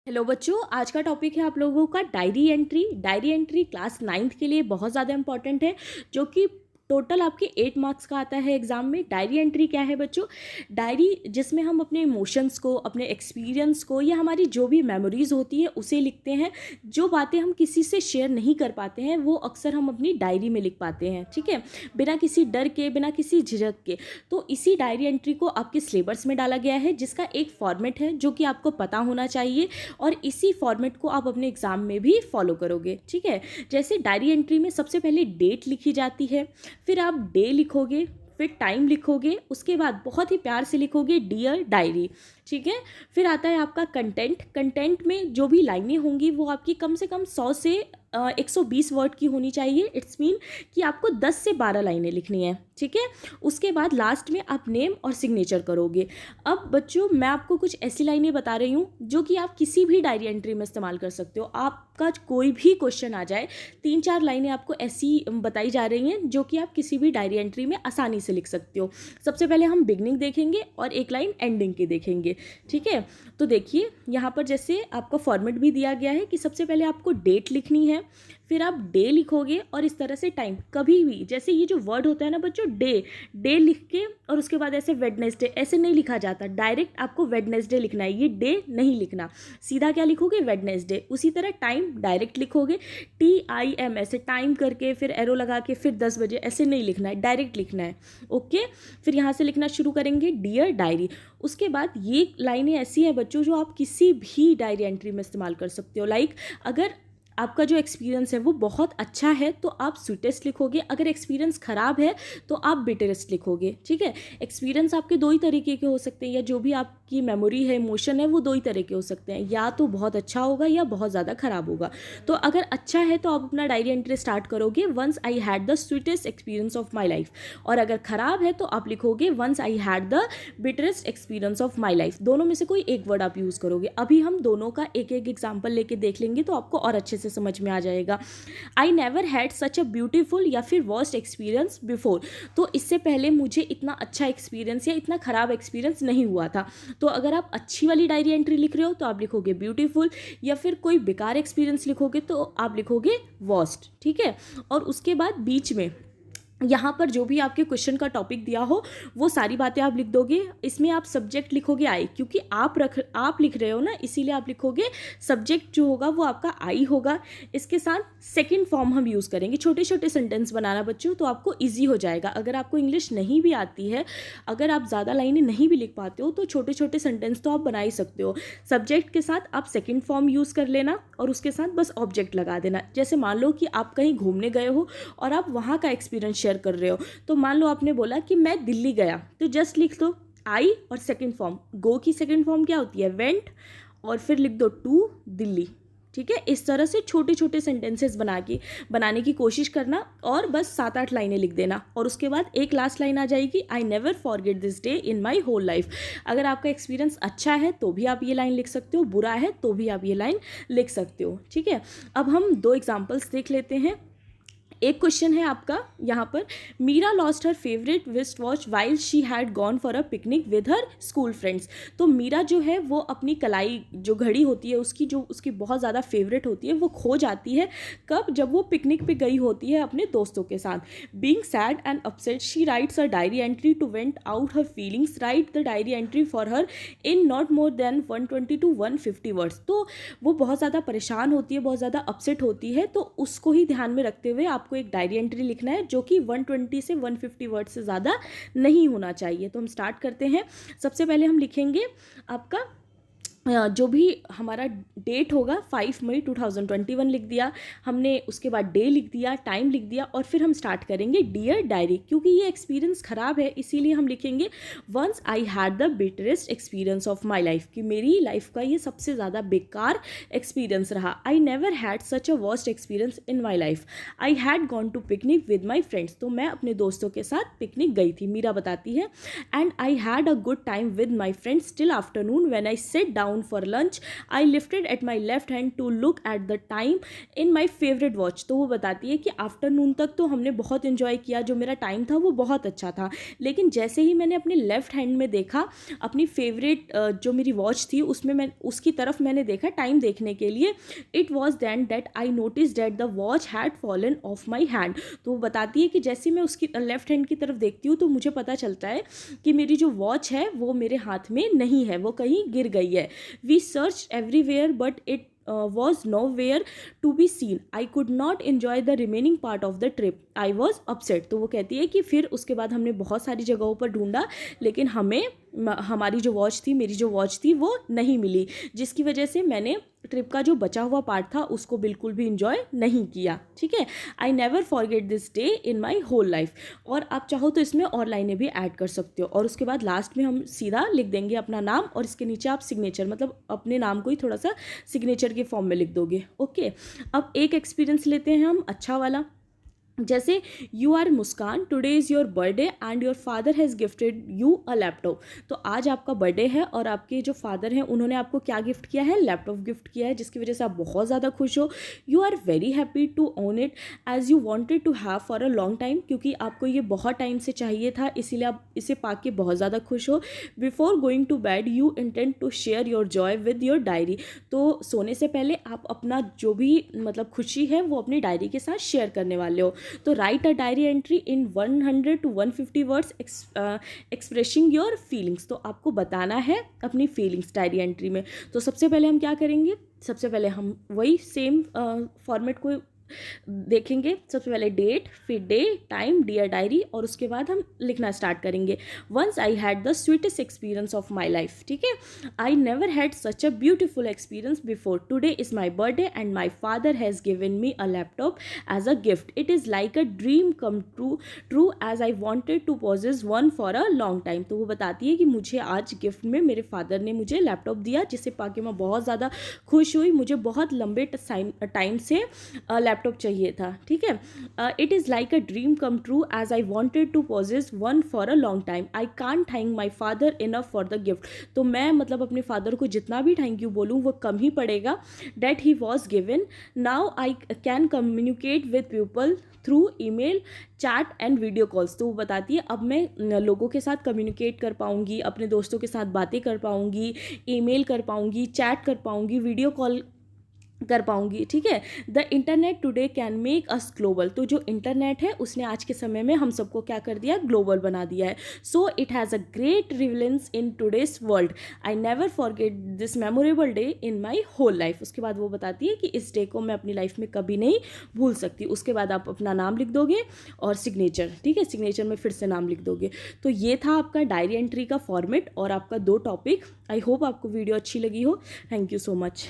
Hello बच्चों, आज का टॉपिक है आप लोगों का diary entry. Diary entry class 9th के लिए बहुत ज़्यादा इंपॉर्टेंट है, जो कि टोटल आपके 8 मार्क्स का आता है एग्जाम में। डायरी एंट्री क्या है बच्चों? डायरी जिसमें हम अपने इमोशंस को, अपने एक्सपीरियंस को या हमारी जो भी मेमोरीज होती है उसे लिखते हैं। जो बातें हम किसी से शेयर नहीं कर पाते हैं वो अक्सर हम अपनी डायरी में लिख पाते हैं, ठीक है, बिना किसी डर के, बिना किसी झिझक के। तो इसी डायरी एंट्री को आपके सिलेबस में डाला गया है, जिसका एक फॉर्मेट है जो कि आपको पता होना चाहिए, और इसी फॉर्मेट को आप अपने एग्जाम में भी फॉलो करोगे, ठीक है। जैसे डायरी एंट्री में सबसे पहले डेट लिखी जाती है, फिर आप डे लिखोगे, फिर टाइम लिखोगे, उसके बाद बहुत ही प्यार से लिखोगे डियर डायरी, ठीक है। फिर आता है आपका कंटेंट। कंटेंट में जो भी लाइनें होंगी वो आपकी कम से कम 100 से 120 वर्ड की होनी चाहिए। इट्स मीन कि आपको 10 से 12 लाइनें लिखनी है, ठीक है। उसके बाद लास्ट में आप नेम और सिग्नेचर करोगे। अब बच्चों, मैं आपको कुछ ऐसी लाइनें बता रही हूँ जो कि आप किसी भी डायरी एंट्री में इस्तेमाल कर सकते हो। आपका कोई भी क्वेश्चन आ जाए, 3-4 लाइनें आपको ऐसी बताई जा रही हैं जो कि आप किसी भी डायरी एंट्री में आसानी से लिख सकते हो। सबसे पहले हम बिगनिंग देखेंगे और एक लाइन एंडिंग की देखेंगे, ठीक है। तो देखिए, यहाँ पर जैसे आपका फॉर्मेट भी दिया गया है कि सबसे पहले आपको डेट लिखनी है, फिर आप डे लिखोगे और इस तरह से टाइम। कभी भी जैसे ये जो वर्ड होता है ना बच्चों, डे, डे लिख के और उसके बाद ऐसे वेडनेसडे, ऐसे नहीं लिखा जाता। डायरेक्ट आपको वेडनेसडे लिखना है, ये डे नहीं लिखना। सीधा क्या लिखोगे? वेडनेसडे। उसी तरह टाइम डायरेक्ट लिखोगे, TIM, ऐसे टाइम करके फिर एरो लगा के फिर 10 बजे, ऐसे नहीं लिखना है, डायरेक्ट लिखना है, ओके। फिर यहाँ से लिखना शुरू करेंगे डियर डायरी। उसके बाद ये लाइनें ऐसी हैं बच्चों जो आप किसी भी डायरी एंट्री में इस्तेमाल कर सकते हो। लाइक अगर आपका जो एक्सपीरियंस है वो बहुत अच्छा है तो आप स्वीटेस्ट लिखोगे, अगर एक्सपीरियंस ख़राब है तो आप बिटरेस्ट लिखोगे, ठीक है। एक्सपीरियंस आपके दो ही तरीके के हो सकते हैं, या जो भी आपकी मेमोरी है, इमोशन है, वो दो ही तरह के हो सकते हैं, या तो बहुत अच्छा होगा या बहुत ज़्यादा ख़राब होगा। तो अगर अच्छा है तो आप अपना डायरी एंट्री स्टार्ट करोगे once I had the sweetest experience of my life, और अगर ख़राब है तो आप लिखोगे once I had the bitterest experience of my life. दोनों में से कोई एक वर्ड आप यूज़ करोगे। अभी हम दोनों का एक एक एग्जाम्पल लेके देख लेंगे तो आपको और अच्छे से समझ में आ जाएगा। आई never had such a beautiful या फिर वर्स्ट एक्सपीरियंस बिफोर। तो इससे पहले मुझे इतना अच्छा एक्सपीरियंस या इतना ख़राब एक्सपीरियंस नहीं हुआ था। तो अगर आप अच्छी वाली डायरी एंट्री लिख रहे हो तो आप लिखोगे ब्यूटीफुल, या फिर कोई बेकार एक्सपीरियंस लिखोगे तो आप लिखोगे वर्स्ट, ठीक है। और उसके बाद बीच में यहाँ पर जो भी आपके क्वेश्चन का टॉपिक दिया हो वो सारी बातें आप लिख दोगे। इसमें आप सब्जेक्ट लिखोगे आई, क्योंकि आप लिख रहे हो ना, इसीलिए आप लिखोगे सब्जेक्ट जो होगा वो आपका आई होगा। इसके साथ सेकंड फॉर्म हम यूज़ करेंगे। छोटे छोटे सेंटेंस बनाना बच्चों, तो आपको ईजी हो जाएगा। अगर आपको इंग्लिश नहीं भी आती है, अगर आप ज़्यादा लाइनें नहीं भी लिख पाते हो, तो छोटे छोटे सेंटेंस तो आप बना ही सकते हो। सब्जेक्ट के साथ आप सेकेंड फॉर्म यूज़ कर लेना और उसके साथ बस ऑब्जेक्ट लगा देना। जैसे मान लो कि आप कहीं घूमने गए हो और आप वहाँ का एक्सपीरियंस शेयर कर रहे हो, तो मान लो आपने बोला कि मैं दिल्ली गया, तो जस्ट लिख दो आई और सेकंड फॉर्म। गो की सेकंड फॉर्म क्या होती है? वेंट, और फिर लिख दो टू दिल्ली, ठीक है। इस तरह से छोटे छोटे सेंटेंसेस बनाने की कोशिश करना, और बस 7-8 लाइनें लिख देना। और उसके बाद एक लास्ट लाइन आ जाएगी, I never forget this day in my whole life. अगर आपका एक्सपीरियंस अच्छा है तो भी आप ये लाइन लिख सकते हो, बुरा है तो भी आप ये लाइन लिख सकते हो, ठीक है। अब हम 2 एग्जाम्पल्स देख लेते हैं। एक क्वेश्चन है आपका यहाँ पर, Meera lost her favourite wrist watch while she had gone for a picnic with her school friends. तो मीरा जो है वो अपनी कलाई जो घड़ी होती है उसकी बहुत ज़्यादा फेवरेट होती है, वो खो जाती है। कब? जब वो पिकनिक पे गई होती है अपने दोस्तों के साथ। Being sad and upset she writes a diary entry to vent out her feelings. Write the diary entry for her in not more than 120 to 150 words. तो वो बहुत ज़्यादा परेशान होती है, बहुत ज़्यादा अपसेट होती है, तो उसको ही ध्यान में रखते हुए आपको एक डायरी एंट्री लिखना है जो कि 120 से 150 वर्ड से ज़्यादा नहीं होना चाहिए। तो हम स्टार्ट करते हैं। सबसे पहले हम लिखेंगे आपका जो भी हमारा डेट होगा 5 मई 2021 लिख दिया हमने, उसके बाद डे लिख दिया, टाइम लिख दिया, और फिर हम स्टार्ट करेंगे डियर डायरी। क्योंकि ये एक्सपीरियंस ख़राब है इसीलिए हम लिखेंगे once I had the bitterest experience of my life, कि मेरी लाइफ का ये सबसे ज़्यादा बेकार एक्सपीरियंस रहा। I never had such a worst experience in my life. I had gone to picnic with my friends. तो मैं अपने दोस्तों के साथ पिकनिक गई थी, मीरा बताती है। And I had a good time with my friends till afternoon when I set down down for lunch. I lifted at my left hand to look at the time in my favorite watch. तो वो बताती है कि afternoon तक तो हमने बहुत enjoy किया, जो मेरा टाइम था वो बहुत अच्छा था, लेकिन जैसे ही मैंने अपने लेफ्ट हैंड में देखा अपनी फेवरेट जो मेरी वॉच थी उसमें मैं उसकी तरफ मैंने देखा टाइम देखने के लिए, it was then that I notice that the watch had fallen off my hand. तो वो बताती है कि जैसे मैं उसकी लेफ्ट हैंड की तरफ देखती हूँ तो मुझे पता चलता है कि मेरी जो वॉच है वो मेरे हाथ में नहीं है, वो कहीं गिर गई है. We search everywhere but it was nowhere to be seen. I could not enjoy the remaining part of the trip. I was upset. तो वो कहती है कि फिर उसके बाद हमने बहुत सारी जगहों पर ढूंढा, लेकिन हमें हमारी जो वॉच थी, मेरी जो वॉच थी वो नहीं मिली, जिसकी वजह से मैंने ट्रिप का जो बचा हुआ पार्ट था उसको बिल्कुल भी इंजॉय नहीं किया. ठीक है. I never forget this day in my whole life. और आप चाहो तो इसमें और लाइनें भी ऐड कर सकते हो, और उसके बाद लास्ट में हम सीधा लिख देंगे अपना नाम, और इसके नीचे आप सिग्नेचर, मतलब अपने नाम को ही थोड़ा सा सिग्नेचर के फॉर्म में लिख दोगे. ओके. अब एक एक्सपीरियंस लेते हैं हम अच्छा वाला. जैसे you are Muskan, today is your birthday and your father has gifted you a laptop. तो आज आपका बर्थडे है और आपके जो फादर हैं उन्होंने आपको क्या गिफ्ट किया है, लैपटॉप गिफ्ट किया है, जिसकी वजह से आप बहुत ज़्यादा खुश हो. You are very happy to own it as you wanted to have for a long time, क्योंकि आपको ये बहुत टाइम से चाहिए था, इसीलिए आप इसे पा के बहुत ज़्यादा खुश हो. Before going to bed you intend to share your joy with your diary. तो सोने से पहले आप अपना जो भी मतलब खुशी है वो अपनी डायरी के साथ शेयर करने वाले हो. तो right a diary entry in 100 to 150 words expressing your feelings. तो आपको बताना है अपनी फीलिंग्स डायरी एंट्री में. तो सबसे पहले हम क्या करेंगे, सबसे पहले हम वही सेम फॉर्मेट को देखेंगे. सबसे पहले डेट, फिर डे, टाइम, डियर डायरी, और उसके बाद हम लिखना स्टार्ट करेंगे. Once I had the sweetest experience of my life. ठीक है. I never had such a beautiful experience before. Today is my birthday and my father has given me a laptop as a gift. It is like a dream come true as I wanted to possess one for a long time. तो वो बताती है कि मुझे आज gift में मेरे father ने मुझे लैपटॉप दिया, जिसे पाके मैं बहुत ज़्यादा खुश हुई. मुझे बहुत लंबे टाइम से लैपटॉप चाहिए था. ठीक है. It is like a dream come true as I wanted to possess one for a long time. I can't thank my father enough for the gift. तो मैं मतलब अपने फादर को जितना भी थैंक यू बोलूँ वो कम ही पड़ेगा. That he was given. Now I can communicate with people through email, chat and video calls. तो वो बताती है अब मैं लोगों के साथ कम्युनिकेट कर पाऊँगी, अपने दोस्तों के साथ बातें कर पाऊँगी, ईमेल कर पाऊँगी, चैट कर पाऊँगी, वीडियो कॉल कर पाऊँगी. ठीक है. The internet today can make us global. तो जो इंटरनेट है उसने आज के समय में हम सबको क्या कर दिया, ग्लोबल बना दिया है. So it has a great relevance in today's world. I never forget this memorable day in my whole life. उसके बाद वो बताती है कि इस डे को मैं अपनी लाइफ में कभी नहीं भूल सकती. उसके बाद आप अपना नाम लिख दोगे और सिग्नेचर. ठीक है. सिग्नेचर में फिर से नाम लिख दोगे. तो ये था आपका डायरी एंट्री का फॉर्मेट और आपका 2 टॉपिक. आई होप आपको वीडियो अच्छी लगी हो. Thank you so much.